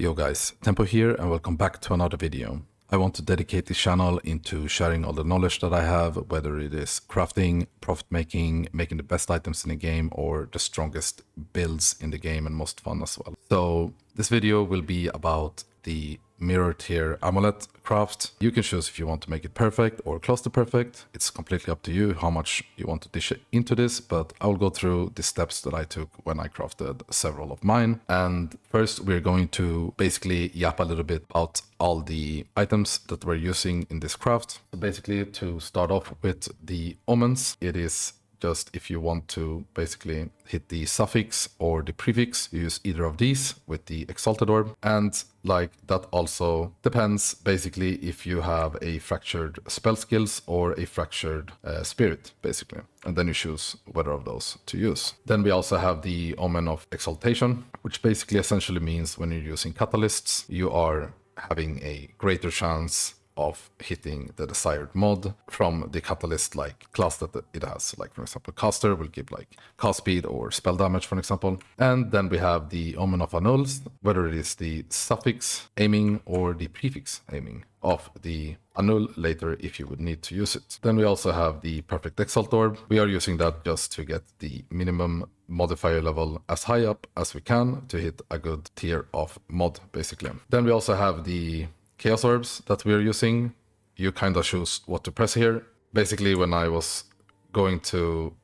Yo guys, Tempo here and welcome back to another video. I want to dedicate this channel into sharing all the knowledge that I have, whether it is crafting, profit making, making the best items in the game, or the strongest builds in the game and most fun as well. So this video will be about the mirror tier amulet craft. You can choose if you want to make it perfect or close to perfect. It's completely up to you how much you want to dish into this, but I will go through the steps that I took when I crafted several of mine. And first we're going to basically yap a little bit about all the items that we're using in this craft. So basically, to start off with the omens, it is just if you want to basically hit the suffix or the prefix, you use either of these with the exalted orb. And like that also depends basically if you have a fractured spell skills or a fractured spirit basically. And then you choose whether of those to use. Then we also have the omen of exaltation, which basically essentially means when you're using catalysts, you are having a greater chance of hitting the desired mod from the catalyst like class that it has. Like for example, caster will give like cast speed or spell damage, for example. And then we have the omen of annuls, whether it is the suffix aiming or the prefix aiming of the annul later if you would need to use it. Then we also have the perfect exalt orb. We are using that just to get the minimum modifier level as high up as we can to hit a good tier of mod basically. Then we also have the chaos orbs that we're using. You kind of choose what to press here. Basically, when I was going to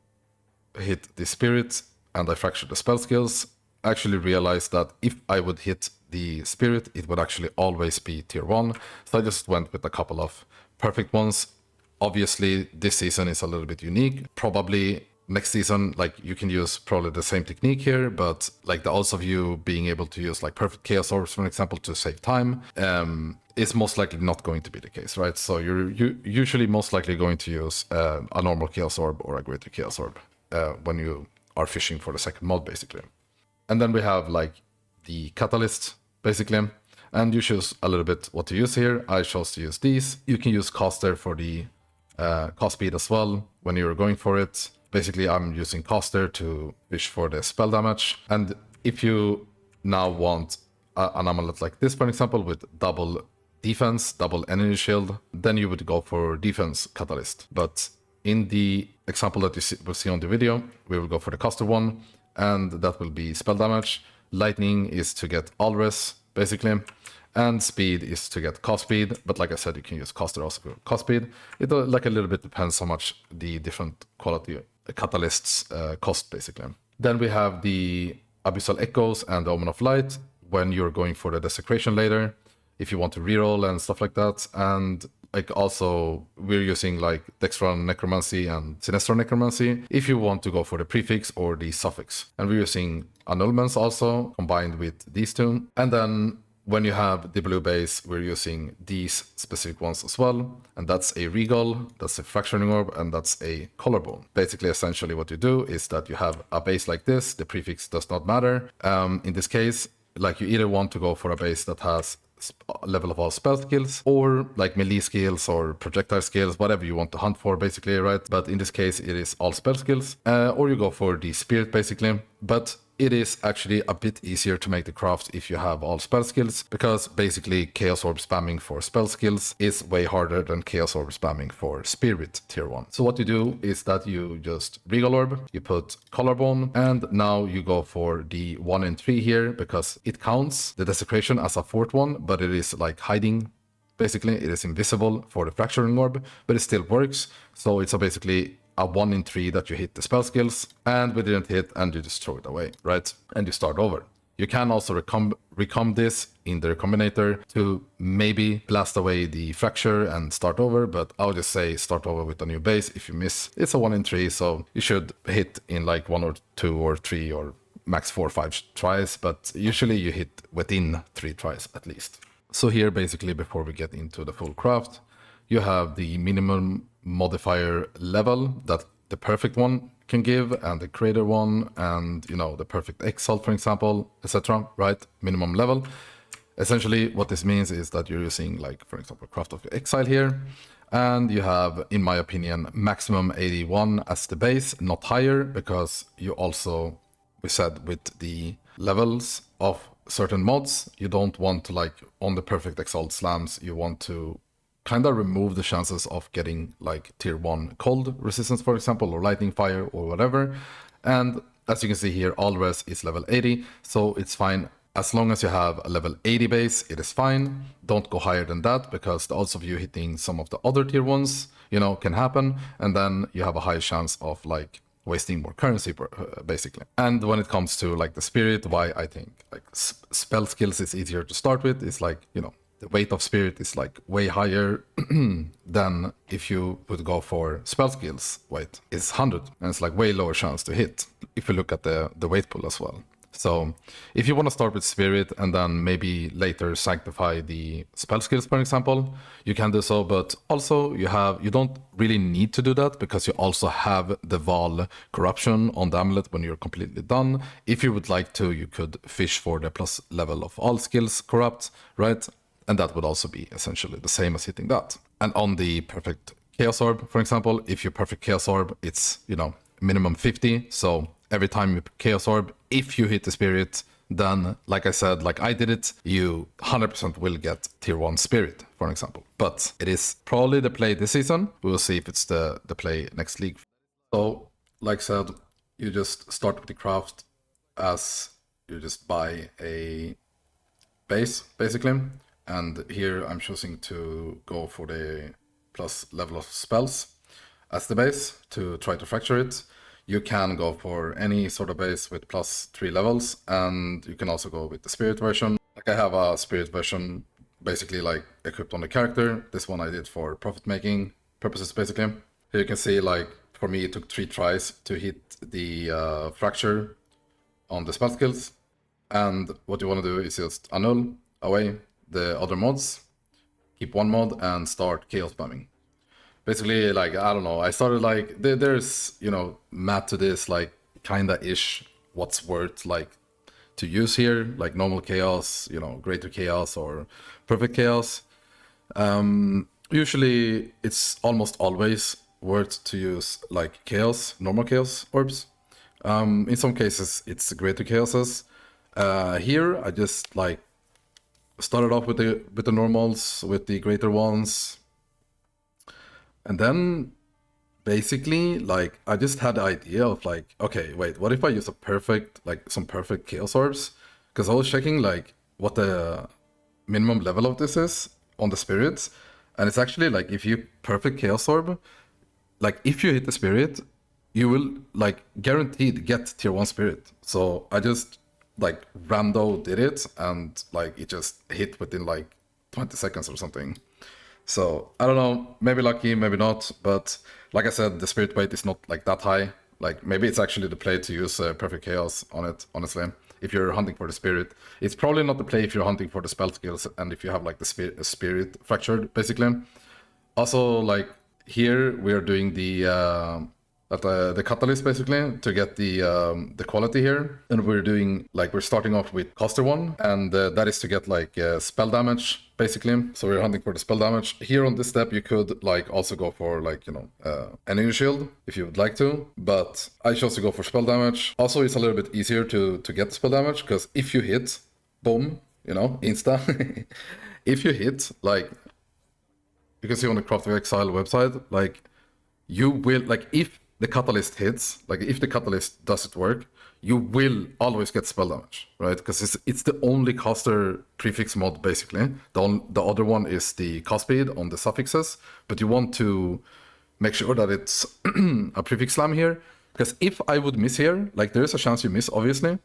hit the spirit and I fractured the spell skills, I actually realized that if I would hit the spirit, it would actually always be tier 1. So I just went with a couple of perfect ones. Obviously, this season is a little bit unique. Probably next season, like you can use probably the same technique here, but like the odds of you being able to use like perfect chaos orbs, for example, to save time, is most likely not going to be the case, right? So you're usually most likely going to use a normal chaos orb or a greater chaos orb when you are fishing for the second mod, basically. And then we have like the catalyst, basically, and you choose a little bit what to use here. I chose to use these. You can use caster for the cast speed as well when you're going for it. Basically, I'm using caster to fish for the spell damage. And if you now want an amulet like this, for example, with double defense, double energy shield, then you would go for defense catalyst. But in the example that you will see on the video, we will go for the caster one, and that will be spell damage. Lightning is to get all res, basically. And speed is to get cast speed, but like I said, you can use caster also for cast speed. It like a little bit depends how much the different quality catalysts cost, basically. Then we have the Abyssal Echoes and the Omen of Light when you're going for the Desecration later, if you want to reroll and stuff like that. And like also we're using like Dextron Necromancy and Sinestro Necromancy if you want to go for the prefix or the suffix. And we're using annulments also combined with these two. And then when you have the blue base, we're using these specific ones as well. And that's a Regal, that's a Fracturing Orb, and that's a Collarbone. Basically, essentially what you do is that you have a base like this. The prefix does not matter. In this case, like you either want to go for a base that has level of all spell skills or like melee skills or projectile skills, whatever you want to hunt for basically, right? But in this case, it is all spell skills. Or you go for the spirit basically. But it is actually a bit easier to make the craft if you have all spell skills, because basically Chaos Orb spamming for spell skills is way harder than Chaos Orb spamming for Spirit tier 1. So what you do is that you just Regal Orb, you put Collarbone, and now you go for the 1 and 3 here, because it counts the Desecration as a 4th one, but it is like hiding. Basically, it is invisible for the Fracturing Orb, but it still works. So it's basically a 1 in 3 that you hit the spell skills, and we didn't hit, and you just throw it away, right? And you start over. You can also recomb this in the recombinator to maybe blast away the fracture and start over, but I'll just say start over with a new base. If you miss, it's a 1 in 3, so you should hit in like 1 or 2 or 3 or max 4 or 5 tries, but usually you hit within 3 tries at least. So here, basically, before we get into the full craft, you have the minimum modifier level that the perfect one can give, and the creator one, and you know, the perfect exalt, for example, etc., right? Minimum level. Essentially what this means is that you're using, like, for example, Craft of Exile here, and you have, in my opinion, maximum 81 as the base, not higher, because you also, we said with the levels of certain mods, you don't want to, like, on the perfect Exalt slams, you want to kind of remove the chances of getting like tier 1 cold resistance, for example, or lightning fire or whatever. And as you can see here, all res is level 80, so it's fine. As long as you have a level 80 base, it is fine. Don't go higher than that, because the odds of you hitting some of the other tier 1s, you know, can happen. And then you have a high chance of like wasting more currency, basically. And when it comes to like the spirit, why I think like spell skills is easier to start with is like, you know, the weight of spirit is like way higher than if you would go for spell skills. Weight is 100, and it's like way lower chance to hit if you look at the weight pool as well. So if you want to start with spirit and then maybe later sanctify the spell skills, for example, you can do so. But also you don't really need to do that, because you also have the Val corruption on the amulet when you're completely done. If you would like to, you could fish for the plus level of all skills corrupt, right? And that would also be essentially the same as hitting that. And on the perfect Chaos Orb, for example, if you perfect Chaos Orb, it's, you know, minimum 50. So every time you Chaos Orb, if you hit the spirit, then, like I said, like I did it, you 100% will get tier 1 spirit, for example. But it is probably the play this season. We will see if it's the play next league. So, like I said, you just start with the craft as you just buy a base, basically. And here I'm choosing to go for the plus level of spells as the base to try to fracture it. You can go for any sort of base with plus 3 levels, and you can also go with the spirit version. Like I have a spirit version basically like equipped on the character. This one I did for profit making purposes, basically. Here you can see, like, for me it took 3 tries to hit the fracture on the spell skills. And what you want to do is just annul away the other mods, keep one mod, and start chaos spamming. Basically, like, I don't know, I started like, there's, you know, math to this, like, kinda ish what's worth, like, to use here, like normal chaos, you know, greater chaos or perfect chaos. Usually it's almost always worth to use like chaos, normal chaos orbs. In some cases it's greater chaoses. Here I just like started off with the normals, with the greater ones, and then basically like I just had the idea of like, okay, wait, what if I use a perfect, like some perfect chaos orbs? Because I was checking like what the minimum level of this is on the spirits, and it's actually like if you perfect chaos orb, like if you hit the spirit, you will like guaranteed get tier 1 spirit. So I just like rando did it, and like it just hit within like 20 seconds or something. So I don't know, maybe lucky, maybe not, but like I said, the spirit weight is not like that high. Like maybe it's actually the play to use perfect chaos on it, honestly. If you're hunting for the spirit, it's probably not the play if you're hunting for the spell skills and if you have like the spirit fractured, basically. Also, like here we are doing the catalyst basically to get the quality here, and we're starting off with coster 1, and that is to get like spell damage basically. So we're hunting for the spell damage. Here on this step you could like also go for like, you know, energy shield if you would like to, but I chose to go for spell damage. Also, it's a little bit easier to get the spell damage, because if you hit, boom, you know, insta. If you hit, like you can see on the Craft of Exile website, like you will, like if the catalyst hits, like if the catalyst doesn't work, you will always get spell damage, right? Because it's the only caster prefix mod basically. The other one is the cost speed on the suffixes, but you want to make sure that it's a prefix slam here, because if I would miss here, like there is a chance you miss, obviously.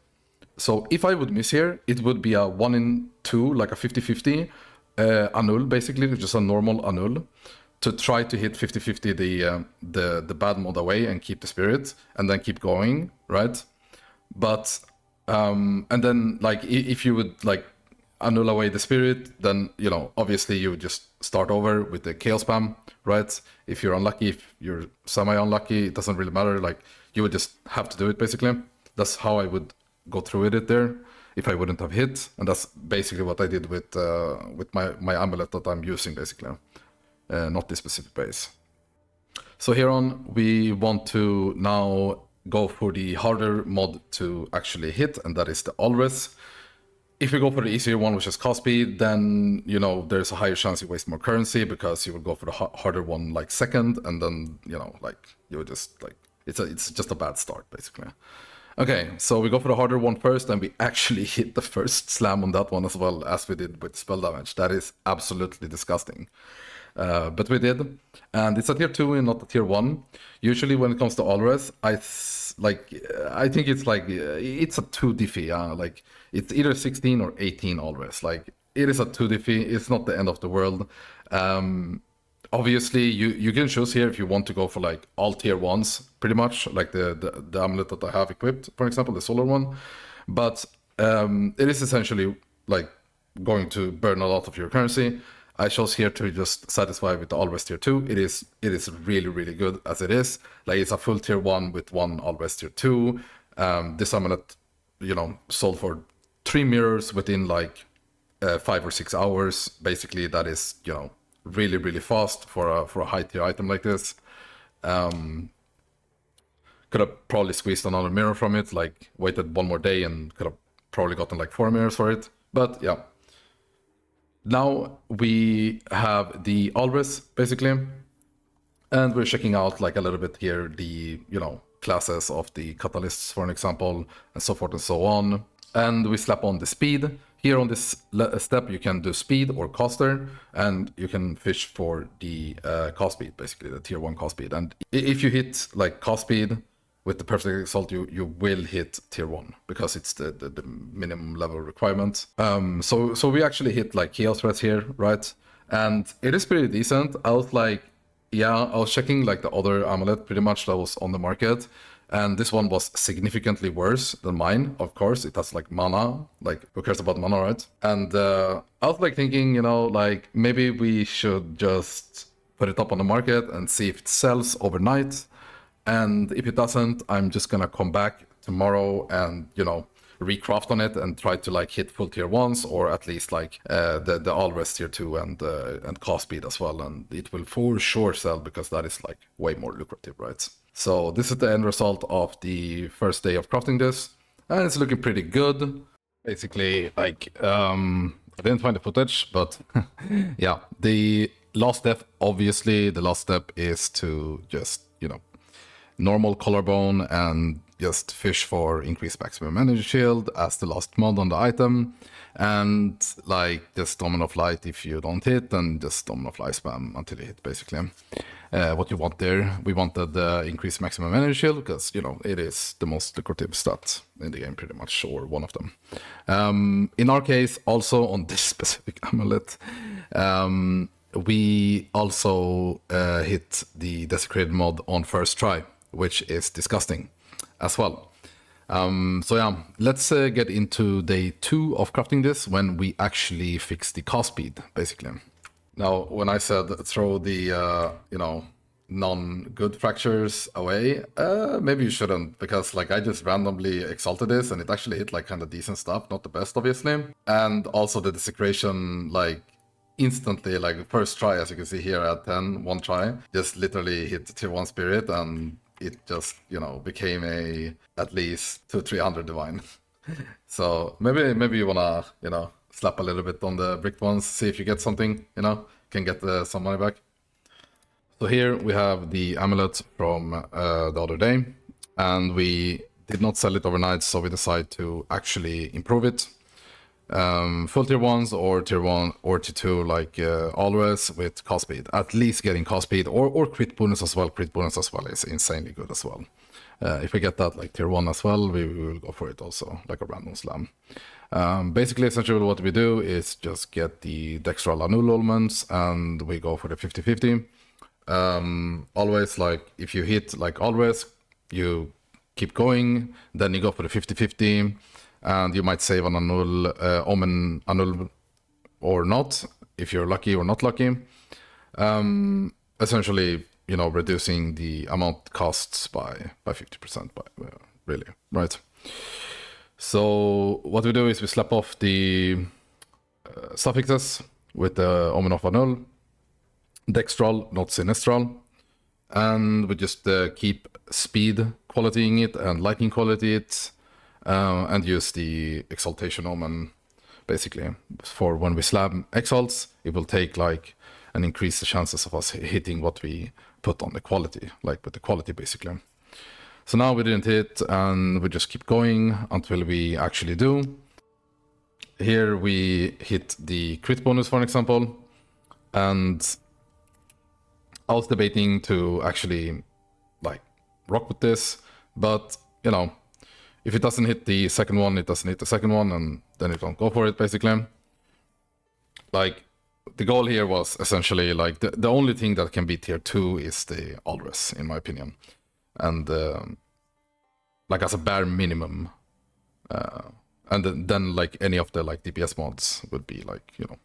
So if I would miss here, it would be a 1 in 2, like a 50-50 annul, basically, just a normal annul, to try to hit 50-50 the bad mod away and keep the spirit, and then keep going, right? But and then like if you would like annul away the spirit, then, you know, obviously you would just start over with the chaos spam, right? If you're unlucky, if you're semi-unlucky, it doesn't really matter. Like you would just have to do it basically. That's how I would go through with it there if I wouldn't have hit, and that's basically what I did with my amulet that I'm using basically, not this specific base. So here on, we want to now go for the harder mod to actually hit, and that is the Alres. If you go for the easier one, which is cost speed, then, you know, there's a higher chance you waste more currency because you will go for the harder one like second, and then, you know, like you would just like, it's just a bad start basically. Okay, so we go for the harder one first, and we actually hit the first slam on that one as well as we did with spell damage. That is absolutely disgusting. But we did, and it's a tier 2 and not a tier 1. Usually when it comes to Alres, I think it's like, it's a 2 diffy, like it's either 16 or 18 Alres. Like it is a 2 diffy, it's not the end of the world. Obviously you can choose here if you want to go for like all tier 1s, pretty much, like the amulet that I have equipped, for example, the solar one. But it is essentially like going to burn a lot of your currency. I chose here to just satisfy with the Always tier 2. It is really, really good as it is. Like it's a full tier 1 with one Always tier 2. This amulet, you know, sold for 3 mirrors within like 5 or 6 hours. Basically, that is, you know, really, really fast for a high tier item like this. Could have probably squeezed another mirror from it, like waited one more day and could have probably gotten like 4 mirrors for it. But yeah. Now we have the Alres basically, and we're checking out like a little bit here the, you know, classes of the catalysts, for an example, and so forth and so on. And we slap on the speed. Here on this step you can do speed or caster, and you can fish for the cost speed, basically the tier 1 cost speed. And if you hit like cost speed with the perfect exalt, you will hit tier 1 because it's the minimum level requirement. So we actually hit like chaos threats here, right? And it is pretty decent. I was like, yeah, I was checking like the other amulet pretty much that was on the market, and this one was significantly worse than mine. Of course, it has like mana, like who cares about mana, right? And I was like thinking, you know, like maybe we should just put it up on the market and see if it sells overnight. And if it doesn't, I'm just gonna come back tomorrow and, you know, recraft on it and try to like hit full tier 1s, or at least like the Alres tier 2 and cost speed as well. And it will for sure sell because that is like way more lucrative, right? So this is the end result of the first day of crafting this, and it's looking pretty good. Basically, like I didn't find the footage, but yeah, the last step, obviously the last step is to just, you know, normal collarbone and just fish for increased maximum energy shield as the last mod on the item, and like just Domino of Light if you don't hit, and just Domino of Light spam until you hit, basically. What you want there, we wanted the increased maximum energy shield because, you know, it is the most lucrative stat in the game pretty much, or one of them. In our case, also on this specific amulet, we also hit the desecrated mod on first try, which is disgusting as well. So yeah, let's get into day 2 of crafting this, when we actually fix the cost speed, basically. Now, when I said throw the, you know, non-good fractures away, maybe you shouldn't, because like I just randomly exalted this and it actually hit like kind of decent stuff, not the best obviously. And also the desecration, like instantly, like first try, as you can see here at 10, one try, just literally hit tier 1 spirit, and it just, you know, became a at least 200-300 divine. So maybe you wanna, you know, slap a little bit on the bricked ones, see if you get something, you know, can get some money back. So here we have the amulet from the other day, and we did not sell it overnight, so we decided to actually improve it. Full tier 1s or tier 1 or tier 2, like always with cost speed, at least getting cost speed, or crit bonus as well. Crit bonus as well is insanely good as well. If we get that like tier 1 as well, we will go for it also, like a random slam. Basically, essentially what we do is just get the Dextral Anul elements, and we go for the 50-50. Always, like if you hit like always, you keep going, then you go for the 50-50, and you might save an Anul, Omen Anul or not, if you're lucky or not lucky. Essentially, you know, reducing the amount costs by 50%, really, right? So what we do is we slap off the suffixes with the Omen of Anul, Dextral, not Sinistral, and we just keep speed qualitying it and lightning quality it, and use the Exaltation Omen basically. For when we slab Exiles, it will take like and increase the chances of us hitting what we put on the quality, like with the quality basically. So now we didn't hit, and we just keep going until we actually do. Here we hit the crit bonus, for example, and I was debating to actually like rock with this, but you know, if it doesn't hit the second one, it doesn't hit the second one, and then it don't go for it basically. Like the goal here was essentially like the only thing that can be tier 2 is the Alres, in my opinion, and like as a bare minimum, and then like any of the like DPS mods would be like, you know,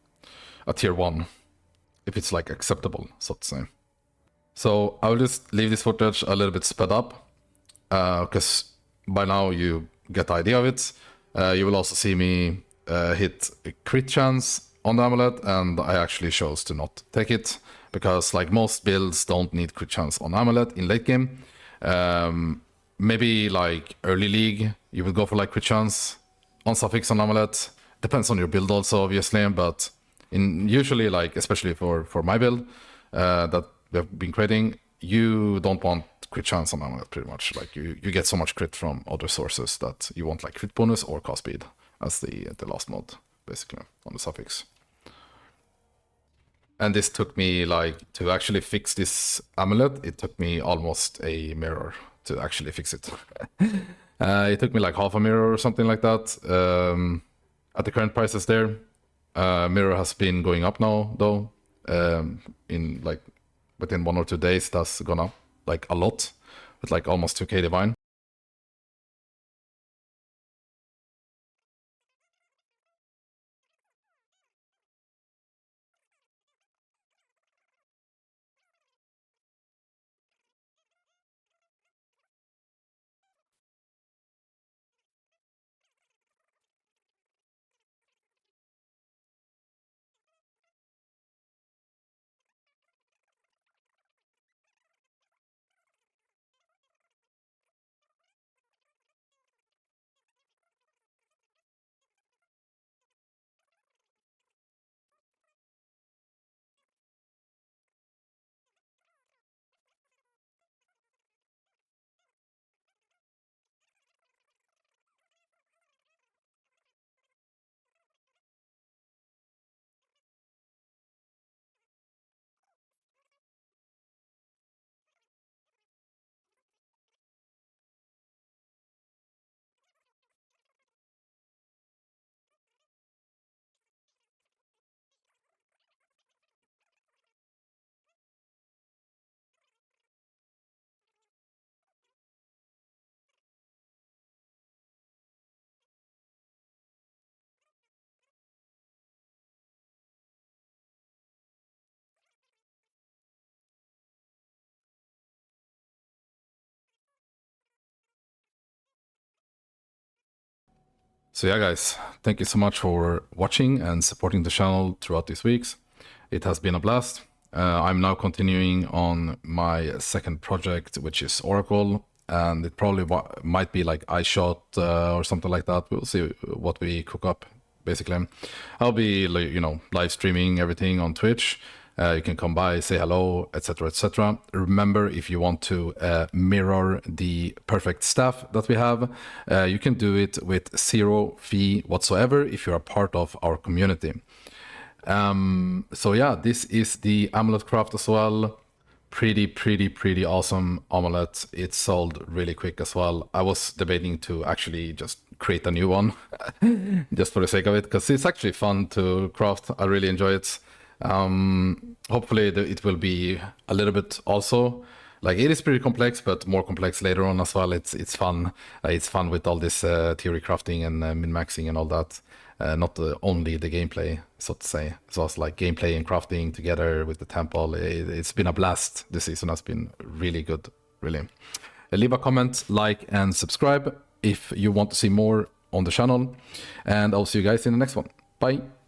a tier 1 if it's like acceptable, so to say. So I will just leave this footage a little bit sped up, because by now you get the idea of it. You will also see me hit a crit chance on the Amulet, and I actually chose to not take it, because like most builds don't need crit chance on Amulet in late game. Maybe like early league, you would go for like crit chance on suffix on Amulet. Depends on your build also, obviously, but usually like, especially for my build that we have been creating, you don't want crit chance on Amulet pretty much. Like you get so much crit from other sources that you want like crit bonus or cost speed as the last mod, basically, on the suffix. And this took me like, to actually fix this Amulet, it took me almost a mirror to actually fix it. It took me like half a mirror or something like that. At the current prices there, mirror has been going up now though. In like within 1 or 2 days, that's gone up like a lot, with like almost 2k divine. So yeah, guys, thank you so much for watching and supporting the channel throughout these weeks. It has been a blast. I'm now continuing on my second project, which is Oracle, and it probably might be like iShot or something like that. We'll see what we cook up, basically. I'll be, you know, live streaming everything on Twitch. You can come by, say hello, etc., etc. Remember, if you want to mirror the perfect staff that we have, you can do it with 0 fee whatsoever if you're a part of our community. So yeah, this is the Amulet craft as well. Pretty awesome Amulet. It sold really quick as well. I was debating to actually just create a new one just for the sake of it, because it's actually fun to craft. I really enjoy it. Hopefully it will be a little bit also, like, it is pretty complex, but more complex later on as well. It's fun. It's fun with all this theory crafting and min-maxing and all that. Not only the gameplay, so to say. So it's like gameplay and crafting together with the temple. It's been a blast. This season has been really good, really. Leave a comment, like, and subscribe if you want to see more on the channel. And I'll see you guys in the next one. Bye.